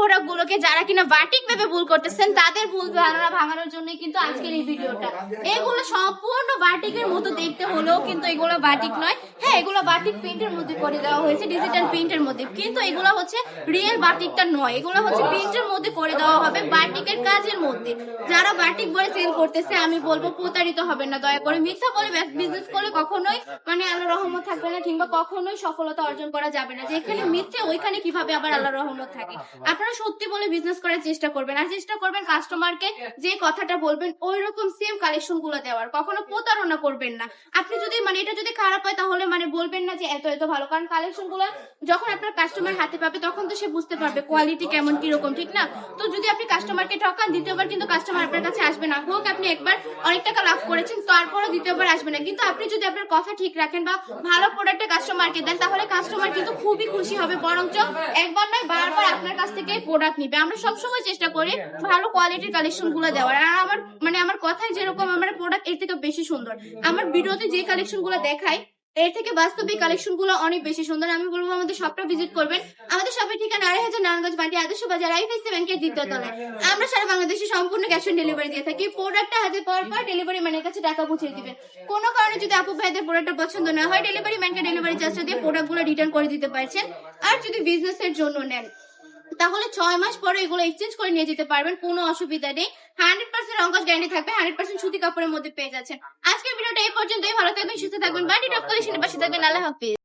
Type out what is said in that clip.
Product গুলোকে যারা কিনা বাটিক ভেবে ভুল করতেছেন তাদের ভুল ধারণা ভাঙানোর জন্যই কিন্তু আজকের এই ভিডিওটা। এগুলো সম্পূর্ণ বাটিকের মতো দেখতে হলেও কিন্তু এগুলো বাটিক নয়। হ্যাঁ, এগুলো বাটিক প্রিন্টের মধ্যে করে দেওয়া হয়েছে, ডিজিটাল প্রিন্টের মধ্যে, কিন্তু এগুলো হচ্ছে রিয়েল বাটিকটা নয়, এগুলো হচ্ছে প্রিন্টের মধ্যে করে দেওয়া হবে বাটিকের কাজের মধ্যে। যারা বাটিক বলে সেল করতেছে আমি বলবো প্রতারিত হবেন না, দয়া করে। মিথ্যা বলে বিজনেস করলে কখনোই মানে আল্লাহ রহমত থাকবে না, কিংবা কখনোই সফলতা অর্জন করা যাবে না। যেখানে মিথ্যে ওইখানে কিভাবে আবার আল্লাহ রহমত থাকে। আপনারা সত্যি বলে বিজনেস করার চেষ্টা করবেন, আর চেষ্টা করবেন কাস্টমারকে যে কথাটা বলবেন ওই রকম সেম কালেকশন গুলো দেওয়ার। কখনো প্রতারণা করবেন না। আপনি যদি মানে এটা যদি খারাপ হয় তাহলে মানে বলবেন না যে এত এত ভালো, কারণ কালেকশন গুলো যখন আপনার কাস্টমার হাতে পাবে তখন তো সে বুঝতে পারবে কোয়ালিটি কেমন কিরকম, ঠিক না? তো যদি আপনি কাস্টমারকে ঠকান, দ্বিতীয়বার কিন্তু কাস্টমার আপনার কাছে আসবে না। হোক আপনি একবার অনেক টাকা লাভ করেছেন, তারপরে দ্বিতীয়বার আসবে না। কিন্তু আপনি যদি আপনার কথা ঠিক রাখেন বা ভালো প্রোডাক্টে কাস্টমারকে দেন, তাহলে কাস্টমার কিন্তু খুবই খুশি হবে, বরঞ্চ একবার নয় বারবার আপনার কাছ থেকে প্রোডাক্ট নিবে। আমরা সবসময় চেষ্টা করি ভালো কোয়ালিটির কালেকশন গুলো দেওয়ার। আর আমার কথায় যেরকম আমার প্রোডাক্ট এর থেকে বেশি সুন্দর। আমার ভিডিওতে যে কালেকশন গুলো দেখাই এর থেকে বাস্তবিক কালেকশন গুলো অনেক বেশি সুন্দর। আমি বলবো আমাদের শপটা ভিজিট করবেন। আমাদের শপের ঠিকানা ২৮০০ নারায়ণগঞ্জ মাটি আদর্শ বাজার, আইএফএসসি ব্যাংকের দ্বিতীয় তলায়। আমরা সারা বাংলাদেশে সম্পূর্ণ ক্যাশ অন ডেলিভারি দিয়ে থাকি। প্রোডাক্টটা হাতে পাওয়ার পর ডেলিভারি ম্যানের কাছে টাকা পৌঁছে দিবেন। কোনো কারণে যদি আপু ভাইদের প্রোডাক্টটা পছন্দ না হয়, ডেলিভারি ম্যানকে ডেলিভারি চার্জটা দিয়ে প্রোডাক্ট গুলো রিটার্ন করে দিতে পারছেন। আর যদি বিজনেসের জন্য নেন তাহলে 6 মাস পরে এগুলো এক্সচেঞ্জ করে নিয়ে যেতে পারবেন, কোনো অসুবিধা নেই। 100% রংকশ গ্যারান্টি থাকবে, 100% সুতি কাপড়ের মধ্যে পেয়ে যাচ্ছেন। আজকের ভিডিওটা এই পর্যন্তই। ভালো থাকবেন, সুস্থ থাকবেন, বাড়ি টপ কালেকশনের পাশে থাকবেন। আল্লাহ হাফেজ।